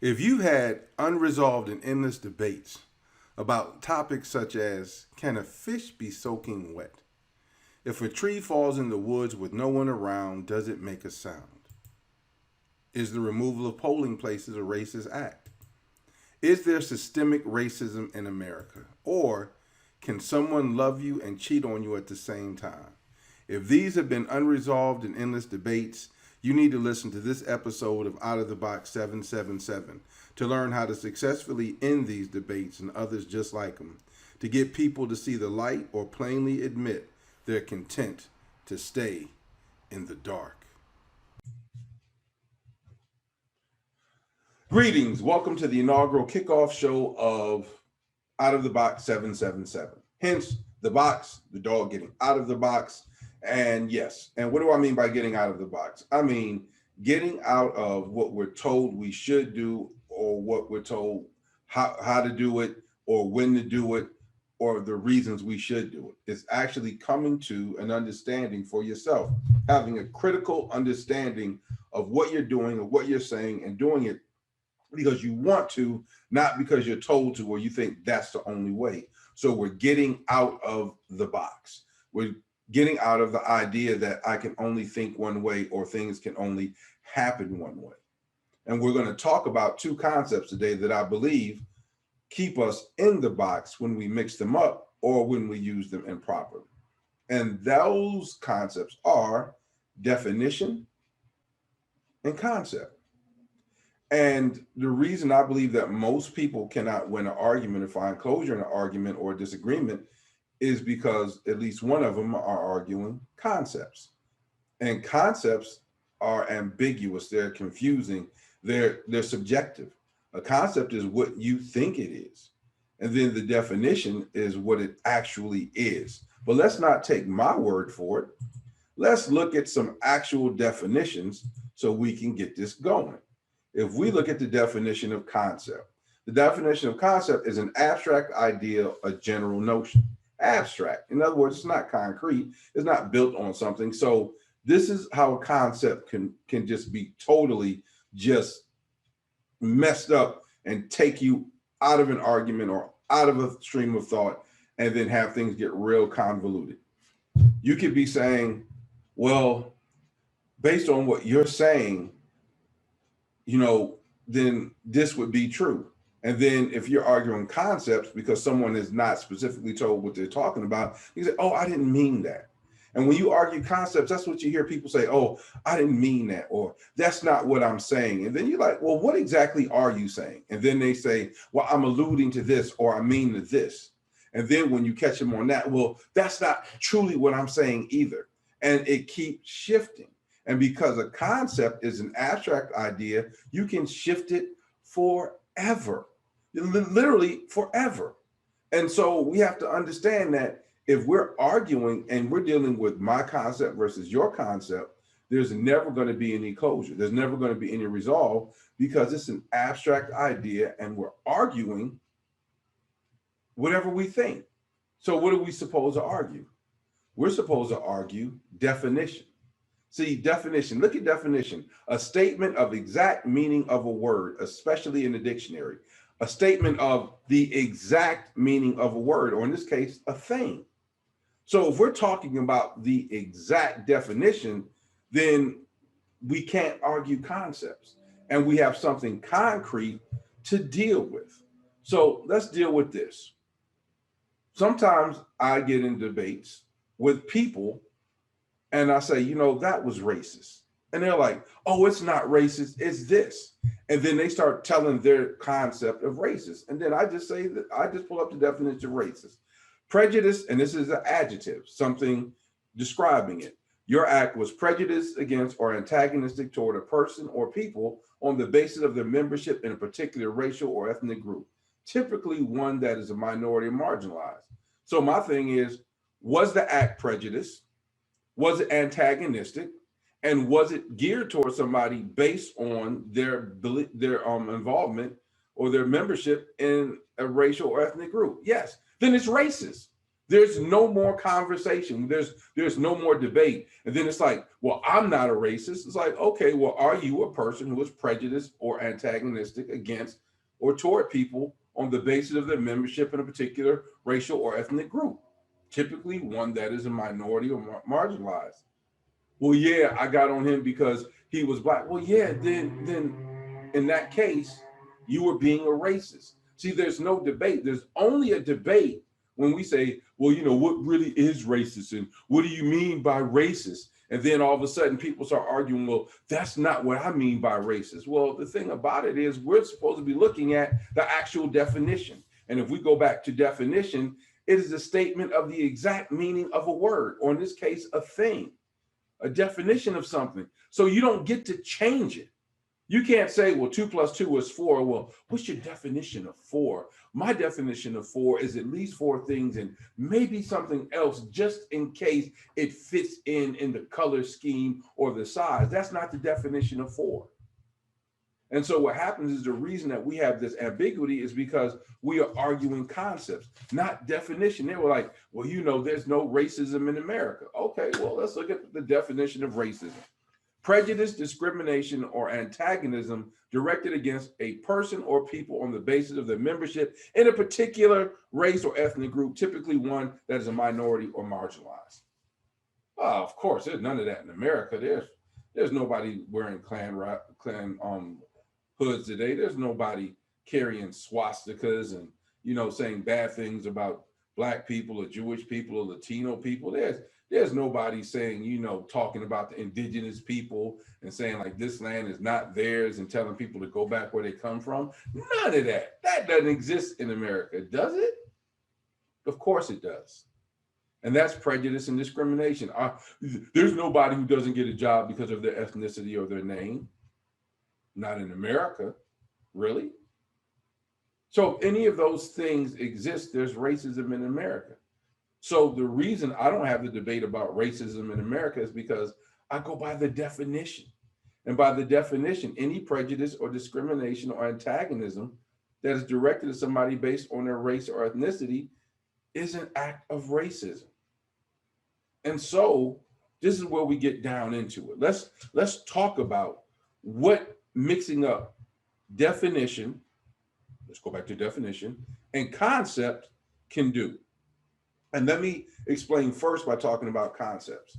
If you had unresolved and endless debates about topics such as can a fish be soaking wet? If a tree falls in the woods with no one around, does it make a sound? Is the removal of polling places a racist act? Is there systemic racism in America? Or can someone love you and cheat on you at the same time? If these have been unresolved and endless debates, you need to listen to this episode of Out of the Box 777 to learn how to successfully end these debates and others just like them, to get people to see the light or plainly admit they're content to stay in the dark. Greetings. Welcome to the inaugural kickoff show of Out of the Box 777. Hence, the box, the dog getting out of the box. And yes, and what do I mean by getting out of the box? I mean, getting out of what we're told we should do, or what we're told how to do it, or when to do it, or the reasons we should do it. It's actually coming to an understanding for yourself, having a critical understanding of what you're doing or what you're saying, and doing it because you want to, not because you're told to or you think that's the only way. So we're getting out of the box. We're getting out of the idea that I can only think one way or things can only happen one way. And we're going to talk about two concepts today that I believe keep us in the box when we mix them up or when we use them improperly. And those concepts are definition and concept. And the reason I believe that most people cannot win an argument or find closure in an argument or disagreement is because at least one of them are arguing concepts. And concepts are ambiguous, they're confusing, they're subjective. A concept is what you think it is. And then the definition is what it actually is. But let's not take my word for it. Let's look at some actual definitions so we can get this going. If we look at the definition of concept, the definition of concept is an abstract idea, a general notion. Abstract. In other words, it's not concrete. It's not built on something. So this is how a concept can just be totally just messed up and take you out of an argument or out of a stream of thought and then have things get real convoluted. You could be saying, well, based on what you're saying, then this would be true. And then if you're arguing concepts because someone is not specifically told what they're talking about, you say, oh, I didn't mean that. And when you argue concepts, that's what you hear people say, oh, I didn't mean that, or that's not what I'm saying. And then you're like, well, what exactly are you saying? And then they say, well, I'm alluding to this, or I mean to this. And then when you catch them on that, well, that's not truly what I'm saying either. And it keeps shifting. And because a concept is an abstract idea, you can shift it forever, literally forever. And so we have to understand that if we're arguing and we're dealing with my concept versus your concept, there's never going to be any closure. There's never going to be any resolve because it's an abstract idea and we're arguing whatever we think. So what are we supposed to argue? We're supposed to argue definition. See, definition, look at definition, a statement of exact meaning of a word, especially in the dictionary, a statement of the exact meaning of a word, or in this case, a thing. So if we're talking about the exact definition, then we can't argue concepts and we have something concrete to deal with. So let's deal with this. Sometimes I get in debates with people and I say, that was racist. And they're like, oh, it's not racist, it's this. And then they start telling their concept of racist. And then I just say that I just pull up the definition of racist. Prejudice, and this is an adjective, something describing it. Your act was prejudiced against or antagonistic toward a person or people on the basis of their membership in a particular racial or ethnic group, typically one that is a minority or marginalized. So my thing is, was the act prejudiced? Was it antagonistic? And was it geared towards somebody based on their involvement or their membership in a racial or ethnic group? Yes. Then it's racist. There's no more conversation. There's no more debate. And then it's like, well, I'm not a racist. It's like, okay, well, are you a person who is prejudiced or antagonistic against or toward people on the basis of their membership in a particular racial or ethnic group? Typically one that is a minority or marginalized. Well, yeah, I got on him because he was black. Well, yeah, then in that case, you were being a racist. See, there's no debate. There's only a debate when we say, well, what really is racist and what do you mean by racist? And then all of a sudden people start arguing, well, that's not what I mean by racist. Well, the thing about it is we're supposed to be looking at the actual definition. And if we go back to definition, it is a statement of the exact meaning of a word, or in this case, a thing, a definition of something. So you don't get to change it. You can't say, well, 2 + 2 is 4. Well, what's your definition of 4? My definition of 4 is at least 4 things and maybe something else just in case it fits in the color scheme or the size. That's not the definition of 4. And so what happens is the reason that we have this ambiguity is because we are arguing concepts, not definition. They were like, well, there's no racism in America. Okay, well, let's look at the definition of racism. Prejudice, discrimination, or antagonism directed against a person or people on the basis of their membership in a particular race or ethnic group, typically one that is a minority or marginalized. Of course, there's none of that in America. There's nobody wearing Klan hoods today. There's nobody carrying swastikas and saying bad things about Black people or Jewish people or Latino people. There's nobody saying, talking about the indigenous people and saying like this land is not theirs and telling people to go back where they come from. None of that. That doesn't exist in America, does it? Of course it does. And that's prejudice and discrimination. There's nobody who doesn't get a job because of their ethnicity or their name. Not in America, really. So if any of those things exist, there's racism in America. So the reason I don't have the debate about racism in America is because I go by the definition. And by the definition, any prejudice or discrimination or antagonism that is directed at somebody based on their race or ethnicity is an act of racism. And so this is where we get down into it. Let's talk about what mixing up definition, let's go back to definition, and concept can do. And let me explain first by talking about concepts.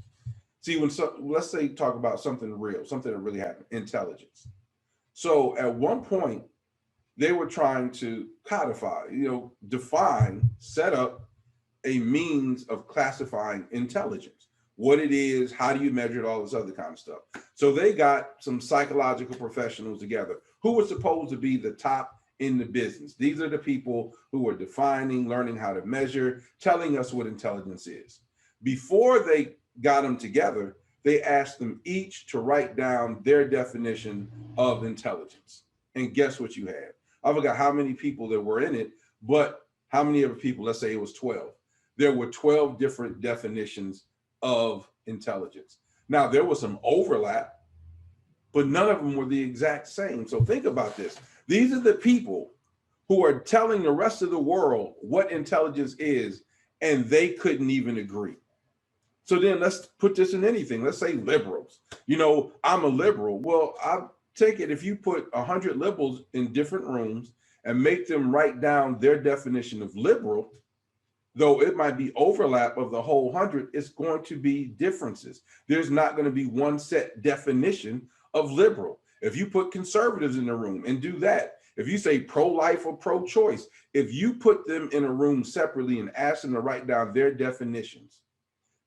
See, let's say talk about something real, something that really happened, intelligence. So at one point, they were trying to codify, define, set up a means of classifying intelligence, what it is, how do you measure it, all this other kind of stuff. So they got some psychological professionals together who were supposed to be the top in the business. These are the people who are defining, learning how to measure, telling us what intelligence is. Before they got them together, they asked them each to write down their definition of intelligence. And guess what you had? I forgot how many people there were in it, but how many other people, let's say it was 12. There were 12 different definitions of intelligence. Now, there was some overlap, but none of them were the exact same. So think about this. These are the people who are telling the rest of the world what intelligence is, and they couldn't even agree. So then let's put this in anything. Let's say liberals. I'm a liberal. Well, I take it if you put 100 liberals in different rooms and make them write down their definition of liberal, though it might be overlap of the whole 100, it's going to be differences. There's not going to be one set definition of liberal. If you put conservatives in the room and do that, if you say pro-life or pro-choice, if you put them in a room separately and ask them to write down their definitions,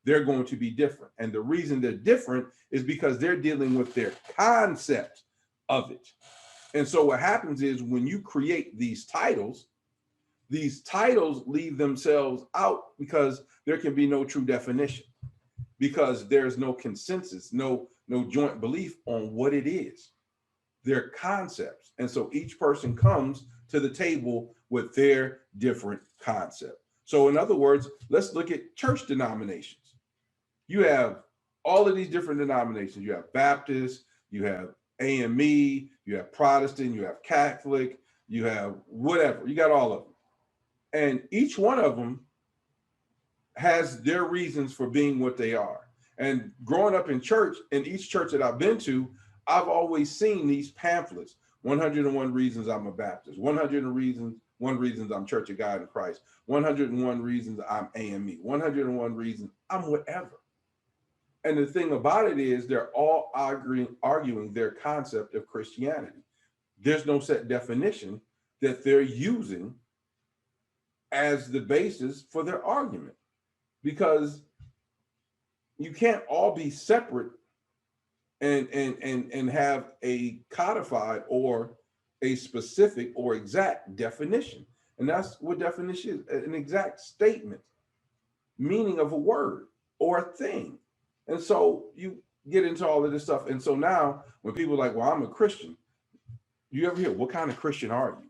they're going to be different. And the reason they're different is because they're dealing with their concept of it. And so what happens is when you create these titles leave themselves out because there can be no true definition, because there's no consensus, no joint belief on what it is. They're concepts. And so each person comes to the table with their different concept. So in other words, let's look at church denominations. You have all of these different denominations. You have Baptist, you have AME, you have Protestant, you have Catholic, you have whatever, you got all of them. And each one of them has their reasons for being what they are. And growing up in church, in each church that I've been to, I've always seen these pamphlets: 101 reasons I'm a Baptist, 101 reasons I'm Church of God in Christ, 101 reasons I'm AME, 101 reasons I'm whatever. And the thing about it is, they're all arguing their concept of Christianity. There's no set definition that they're using as the basis for their argument, because you can't all be separate and have a codified or a specific or exact definition. And that's what definition is: an exact statement, meaning of a word or a thing. And so you get into all of this stuff. And so now when people are like, well, I'm a Christian, you ever hear, what kind of Christian are you?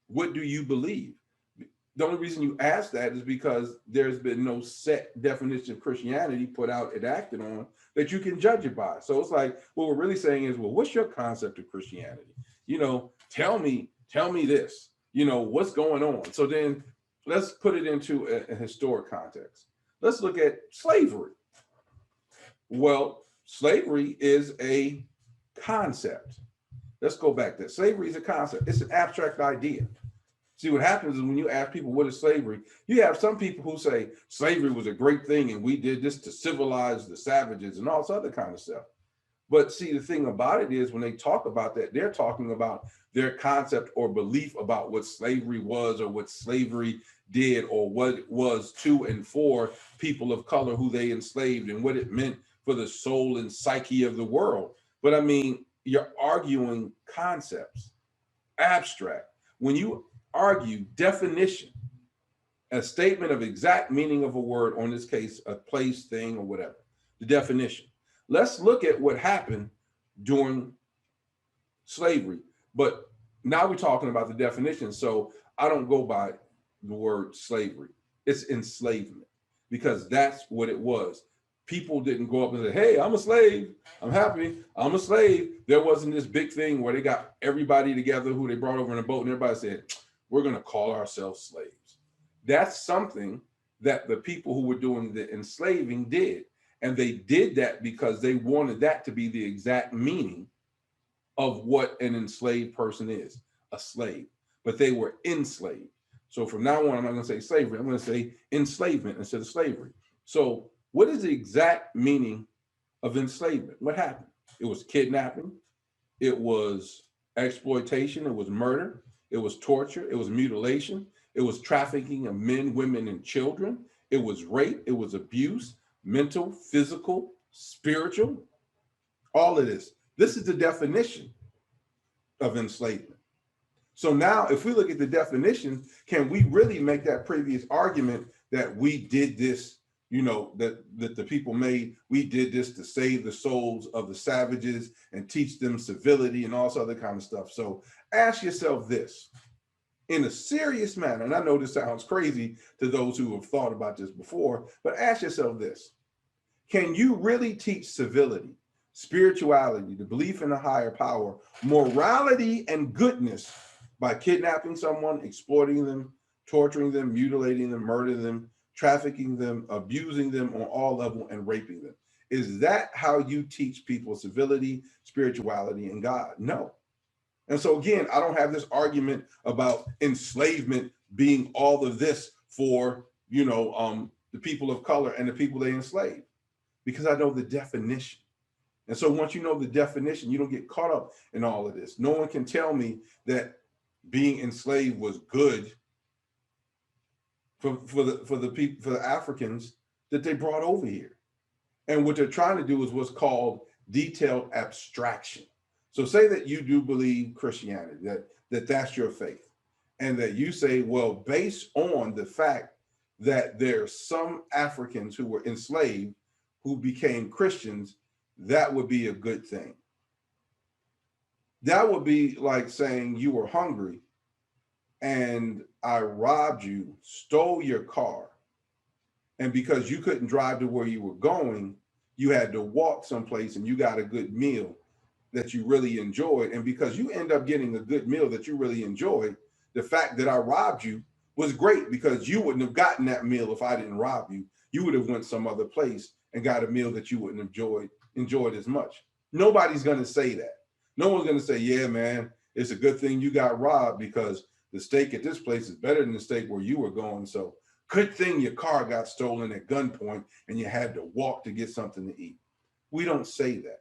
What do you believe? The only reason you ask that is because there's been no set definition of Christianity put out and acted on that you can judge it by. So it's like, what we're really saying is, well, what's your concept of Christianity? Tell me this, what's going on? So then let's put it into a historic context. Let's look at slavery. Well, slavery is a concept. Let's go back there. Slavery is a concept. It's an abstract idea. See, what happens is when you ask people what is slavery, you have some people who say slavery was a great thing and we did this to civilize the savages and all this other kind of stuff. But see, the thing about it is, when they talk about that, they're talking about their concept or belief about what slavery was, or what slavery did, or what it was to and for people of color who they enslaved, and what it meant for the soul and psyche of the world. But I mean, you're arguing concepts, abstract. When you argue definition, a statement of exact meaning of a word, or in this case, a place, thing, or whatever, the definition. Let's look at what happened during slavery. But now we're talking about the definition. So I don't go by the word slavery. It's enslavement, because that's what it was. People didn't go up and say, hey, I'm a slave. I'm happy. I'm a slave. There wasn't this big thing where they got everybody together who they brought over in a boat and everybody said, we're going to call ourselves slaves. That's something that the people who were doing the enslaving did. And they did that because they wanted that to be the exact meaning of what an enslaved person is, a slave. But they were enslaved. So from now on, I'm not going to say slavery. I'm going to say enslavement instead of slavery. So what is the exact meaning of enslavement? What happened? It was kidnapping. It was exploitation. It was murder. It was torture. It was mutilation. It was trafficking of men, women, and children. It was rape. It was abuse, mental, physical, spiritual, all of this. This is the definition of enslavement. So now, if we look at the definition, can we really make that previous argument that we did this, that the people made, we did this to save the souls of the savages and teach them civility and all this other kind of stuff? So ask yourself this in a serious manner, and I know this sounds crazy to those who have thought about this before, but ask yourself this: can you really teach civility, spirituality, the belief in a higher power, morality, and goodness by kidnapping someone, exploiting them, torturing them, mutilating them, murdering them, trafficking them, abusing them on all levels, and raping them? Is that how you teach people civility, spirituality, and God? No. And so again, I don't have this argument about enslavement being all of this for, the people of color and the people they enslaved, because I know the definition. And so once you know the definition, you don't get caught up in all of this. No one can tell me that being enslaved was good for the people, for the Africans that they brought over here. And what they're trying to do is what's called detailed abstraction. So say that you do believe Christianity, that's your faith, and that you say, well, based on the fact that there's some Africans who were enslaved who became Christians, that would be a good thing. That would be like saying you were hungry and I robbed you, stole your car, and because you couldn't drive to where you were going, you had to walk someplace and you got a good meal that you really enjoyed. And because you end up getting a good meal that you really enjoyed, the fact that I robbed you was great because you wouldn't have gotten that meal if I didn't rob you. You would have went some other place and got a meal that you wouldn't have enjoyed as much. Nobody's going to say that. No one's going to say, yeah, man, it's a good thing you got robbed because the steak at this place is better than the steak where you were going. So good thing your car got stolen at gunpoint and you had to walk to get something to eat. We don't say that.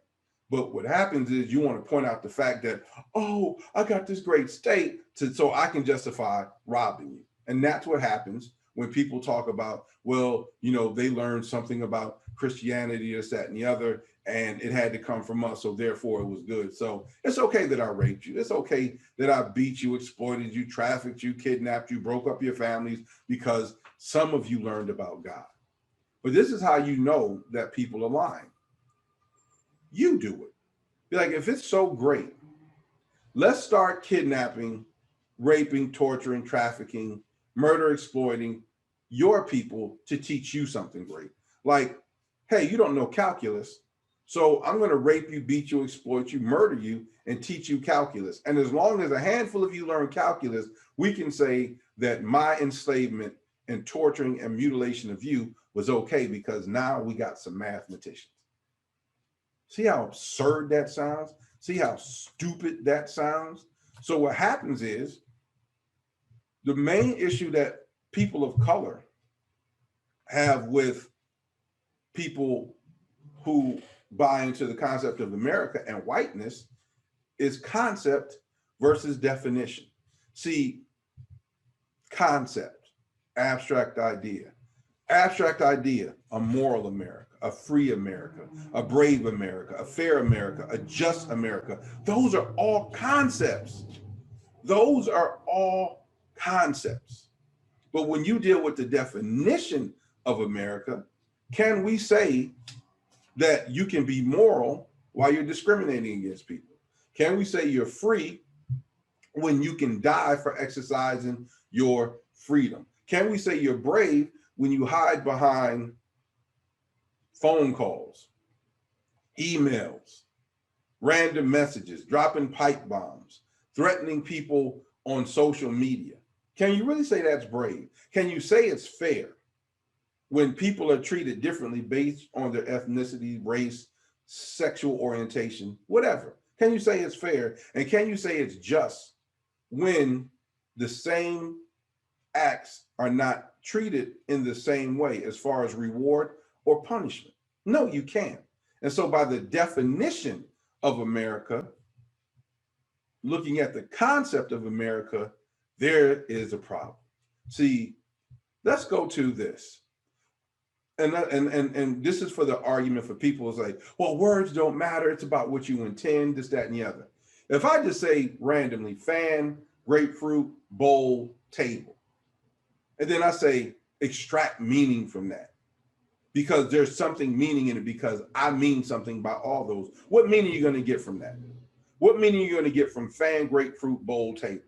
But what happens is you want to point out the fact that, oh, I got this great steak so I can justify robbing you. And that's what happens when people talk about, well, they learned something about Christianity, this, that, and the other, and it had to come from us, so therefore it was good. So it's okay that I raped you. It's okay that I beat you, exploited you, trafficked you, kidnapped you, broke up your families, because some of you learned about God. But this is how you know that people are lying. You do it. Be like, if it's so great, let's start kidnapping, raping, torturing, trafficking, murder, exploiting your people to teach you something great. Like, hey, you don't know calculus, so I'm going to rape you, beat you, exploit you, murder you, and teach you calculus. And as long as a handful of you learn calculus, we can say that my enslavement and torturing and mutilation of you was okay because now we got some mathematicians. See how absurd that sounds? See how stupid that sounds? So what happens is the main issue that people of color have with people who buy into the concept of America and whiteness is concept versus definition. See, concept, abstract idea, a moral America, a free America, a brave America, a fair America, a just America. Those are all concepts. Those are all concepts. But when you deal with the definition of America, can we say that you can be moral while you're discriminating against people? Can we say you're free when you can die for exercising your freedom? Can we say you're brave when you hide behind phone calls, emails, random messages, dropping pipe bombs, threatening people on social media? Can you really say that's brave? Can you say it's fair when people are treated differently based on their ethnicity, race, sexual orientation, whatever? Can you say it's fair? And can you say it's just when the same acts are not treated in the same way as far as reward or punishment? No, you can't. And so by the definition of America, looking at the concept of America, there is a problem. See, let's go to this. And this is for the argument for people who's like, well, words don't matter. It's about what you intend, this, that, and the other. If I just say randomly, fan, grapefruit, bowl, table, and then I say extract meaning from that, because there's something meaning in it because I mean something by all those. What meaning are you going to get from that? What meaning are you going to get from fan, grapefruit, bowl, table?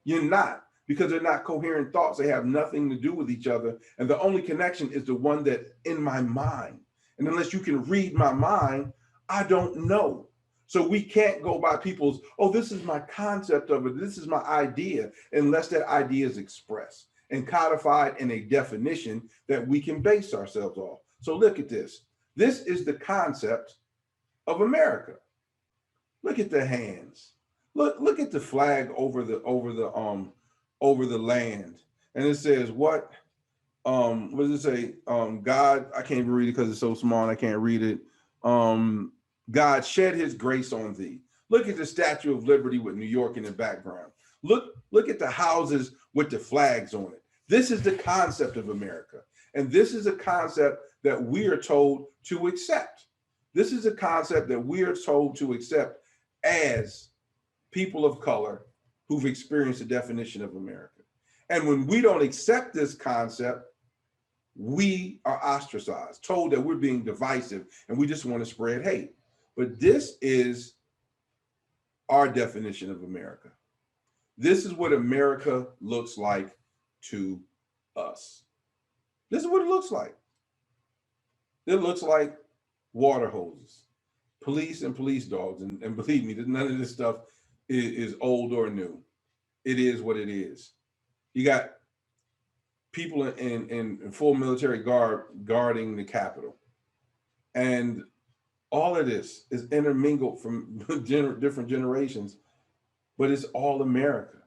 You're not, because they're not coherent thoughts. They have nothing to do with each other. And the only connection is the one that in my mind. And unless you can read my mind, I don't know. So we can't go by people's, oh, this is my concept of it, this is my idea, unless that idea is expressed and codified in a definition that we can base ourselves off. So look at this. This is the concept of America. Look at the hands. Look at the flag over the land. And it says what does it say? God, I can't even read it because it's so small and I can't read it. God shed his grace on thee. Look at the Statue of Liberty with New York in the background. Look at the houses with the flags on it. This is the concept of America. And this is a concept that we are told to accept. This is a concept that we are told to accept as people of color who've experienced the definition of America. And when we don't accept this concept, we are ostracized, told that we're being divisive, and we just want to spread hate. But this is our definition of America. This is what America looks like to us. This is what it looks like. It looks like water hoses, police and police dogs. And believe me, none of this stuff is old or new. It is what it is. You got people in full military guard guarding the Capitol. And all of this is intermingled from different generations, but it's all America.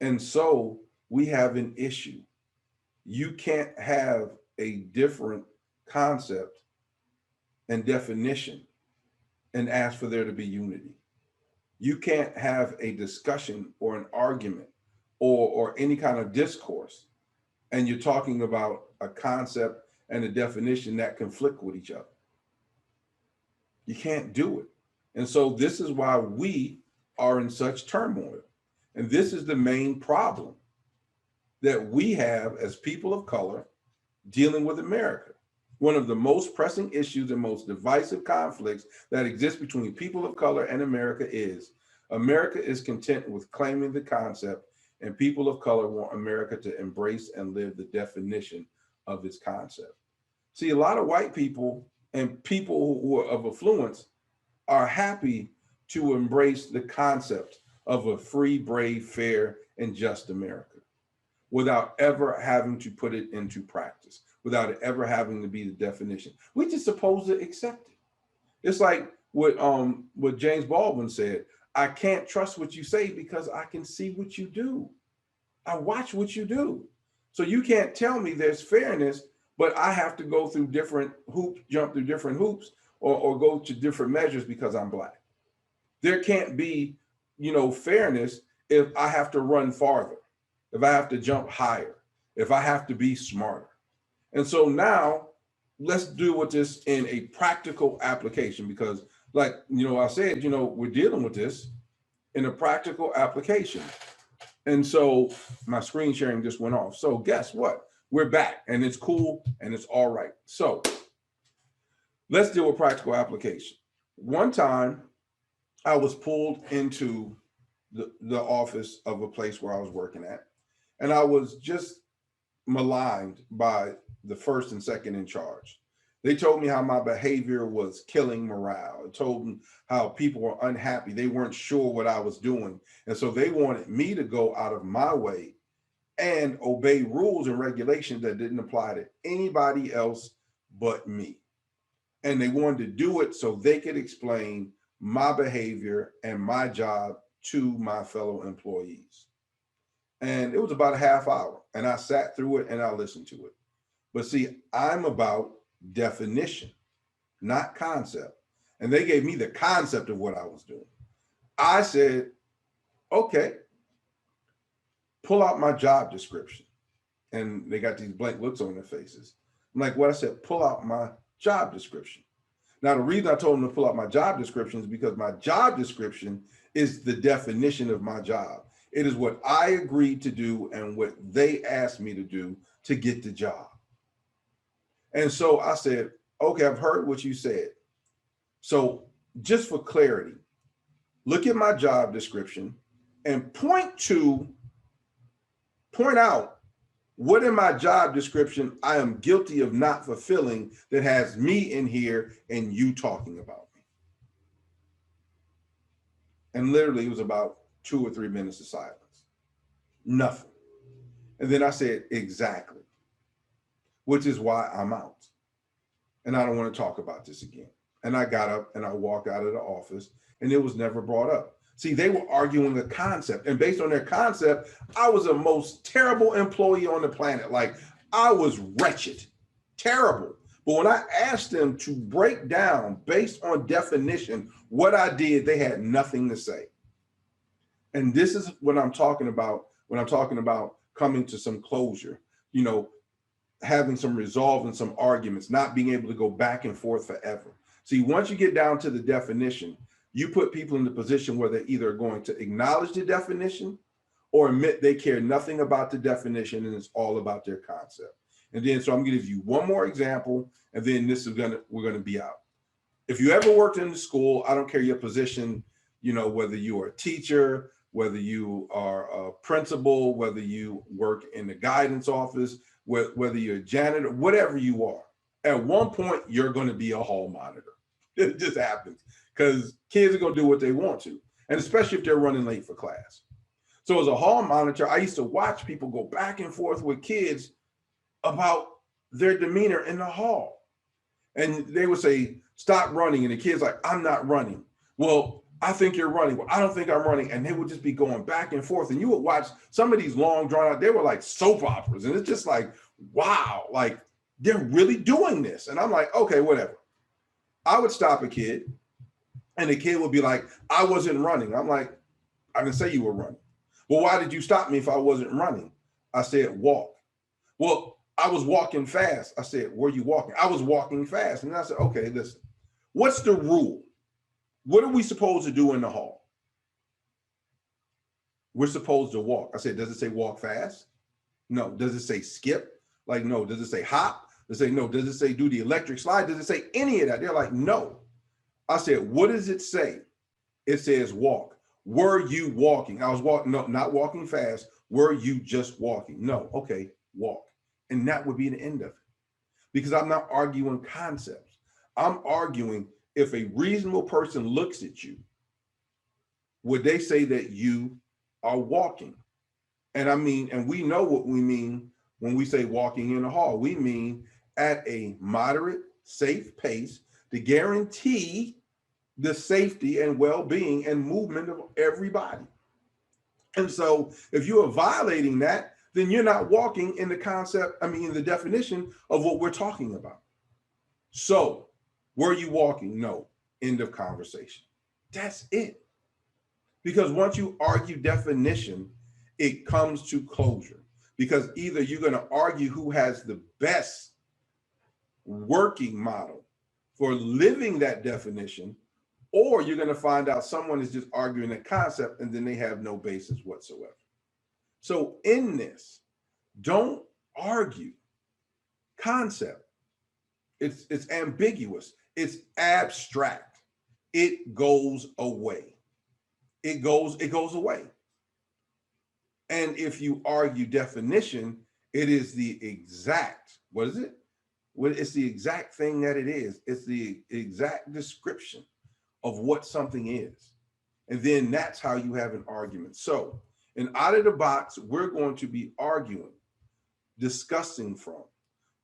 And so we have an issue. You can't have a different concept and definition and ask for there to be unity. You can't have a discussion or an argument or any kind of discourse, and you're talking about a concept and a definition that conflict with each other. You can't do it. And so this is why we are in such turmoil. And this is the main problem that we have as people of color dealing with America. One of the most pressing issues and most divisive conflicts that exist between people of color and America is America is content with claiming the concept, and people of color want America to embrace and live the definition of its concept. See, a lot of white people and people who are of affluence are happy to embrace the concept of a free, brave, fair, and just America without ever having to put it into practice, without it ever having to be the definition. We just supposed to accept it. It's like what James Baldwin said, I can't trust what you say because I can see what you do. I watch what you do. So you can't tell me there's fairness, but I have to go through different hoops, jump through different hoops, or go to different measures because I'm Black. There can't be, fairness if I have to run farther, if I have to jump higher, if I have to be smarter. And so now let's deal with this in a practical application because like, I said, we're dealing with this in a practical application. And so my screen sharing just went off. So guess what? We're back and it's cool and it's all right. So let's deal with practical application. One time I was pulled into the office of a place where I was working at, and I was just maligned by the first and second in charge. They told me how my behavior was killing morale. It told them how people were unhappy. They weren't sure what I was doing. And so they wanted me to go out of my way and obey rules and regulations that didn't apply to anybody else but me. And they wanted to do it so they could explain my behavior and my job to my fellow employees. And it was about a half hour, and I sat through it and I listened to it. But see, I'm about definition, not concept. And they gave me the concept of what I was doing. I said, okay, pull out my job description. And they got these blank looks on their faces. I'm like, what? I said, pull out my job description. Now, the reason I told them to pull out my job description is because my job description is the definition of my job. It is what I agreed to do and what they asked me to do to get the job. And so I said, okay, I've heard what you said. So just for clarity, look at my job description and point out what in my job description I am guilty of not fulfilling that has me in here and you talking about me. And literally it was about 2 or 3 minutes of silence. Nothing. And then I said, exactly, which is why I'm out. And I don't want to talk about this again. And I got up and I walked out of the office and it was never brought up. See, they were arguing a concept, and based on their concept, I was the most terrible employee on the planet. Like, I was wretched, terrible. But when I asked them to break down based on definition what I did, they had nothing to say. And this is what I'm talking about when I'm talking about coming to some closure, having some resolve and some arguments, not being able to go back and forth forever. See, once you get down to the definition, you put people in the position where they're either going to acknowledge the definition or admit they care nothing about the definition and it's all about their concept. And then, so I'm going to give you one more example, and then we're going to be out. If you ever worked in the school, I don't care your position, whether you are a teacher, whether you are a principal, whether you work in the guidance office, whether you're a janitor, whatever you are, at one point, you're going to be a hall monitor. It just happens because kids are going to do what they want to, and especially if they're running late for class. So as a hall monitor, I used to watch people go back and forth with kids about their demeanor in the hall. And they would say, stop running. And the kid's like, I'm not running. Well, I think you're running. Well, I don't think I'm running. And they would just be going back and forth. And you would watch some of these long drawn out, they were like soap operas. And it's just like, wow, like they're really doing this. And I'm like, okay, whatever. I would stop a kid and the kid would be like, I wasn't running. I'm like, I didn't say you were running. Well, why did you stop me if I wasn't running? I said, walk. Well, I was walking fast. I said, were you walking? I was walking fast. And I said, okay, listen, what's the rule? What are we supposed to do in the hall? We're supposed to walk. I said, does it say walk fast? No. Does it say skip? Like, no. Does it say hop? Does it say no? Does it say do the electric slide? Does it say any of that? They're like, no. I said, what does it say? It says walk. Were you walking? I was walking, no, not walking fast. Were you just walking? No. Okay, walk. And that would be the end of it. Because I'm not arguing concepts. I'm arguing if a reasonable person looks at you, would they say that you are walking? And I mean, and we know what we mean when we say walking in the hall. We mean at a moderate, safe pace to guarantee the safety and well-being and movement of everybody. And so if you are violating that, then you're not walking in the concept, I mean, in the definition of what we're talking about. So were you walking? No. End of conversation. That's it. Because once you argue definition, it comes to closure. Because either you're going to argue who has the best working model for living that definition, or you're going to find out someone is just arguing a concept and then they have no basis whatsoever. So in this, don't argue concept. It's ambiguous. It's abstract. It goes away. It goes away. And if you argue definition, it is the exact, what is it? Well, it's the exact thing that it is. It's the exact description of what something is. And then that's how you have an argument. So, and out of the box, we're going to be arguing, discussing from,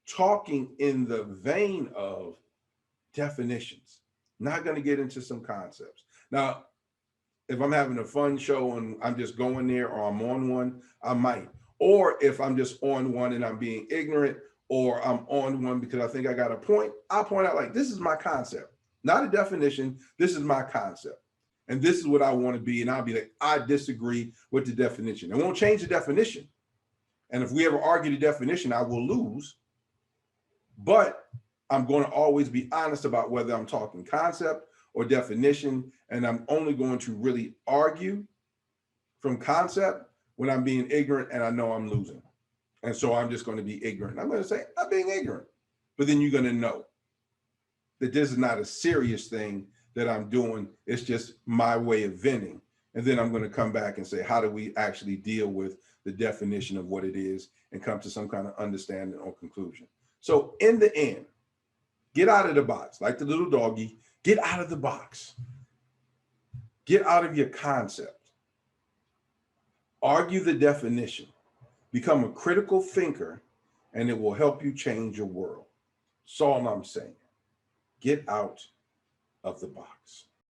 talking in the vein of definitions, not going to get into some concepts. Now, if I'm having a fun show and I'm just going there or I'm on one, I might. Or if I'm just on one and I'm being ignorant, or I'm on one because I think I got a point, I'll point out like, this is my concept, not a definition. This is my concept. And this is what I want to be. And I'll be like, I disagree with the definition. I won't change the definition. And if we ever argue the definition, I will lose. But I'm going to always be honest about whether I'm talking concept or definition. And I'm only going to really argue from concept when I'm being ignorant and I know I'm losing. And so I'm just going to be ignorant. I'm going to say, I'm being ignorant. But then you're going to know that this is not a serious thing that I'm doing. It's just my way of venting. And then I'm going to come back and say, how do we actually deal with the definition of what it is and come to some kind of understanding or conclusion? So in the end, get out of the box. Like the little doggy, get out of the box. Get out of your concept. Argue the definition. Become a critical thinker, and it will help you change your world. That's all I'm saying. Get out of the box.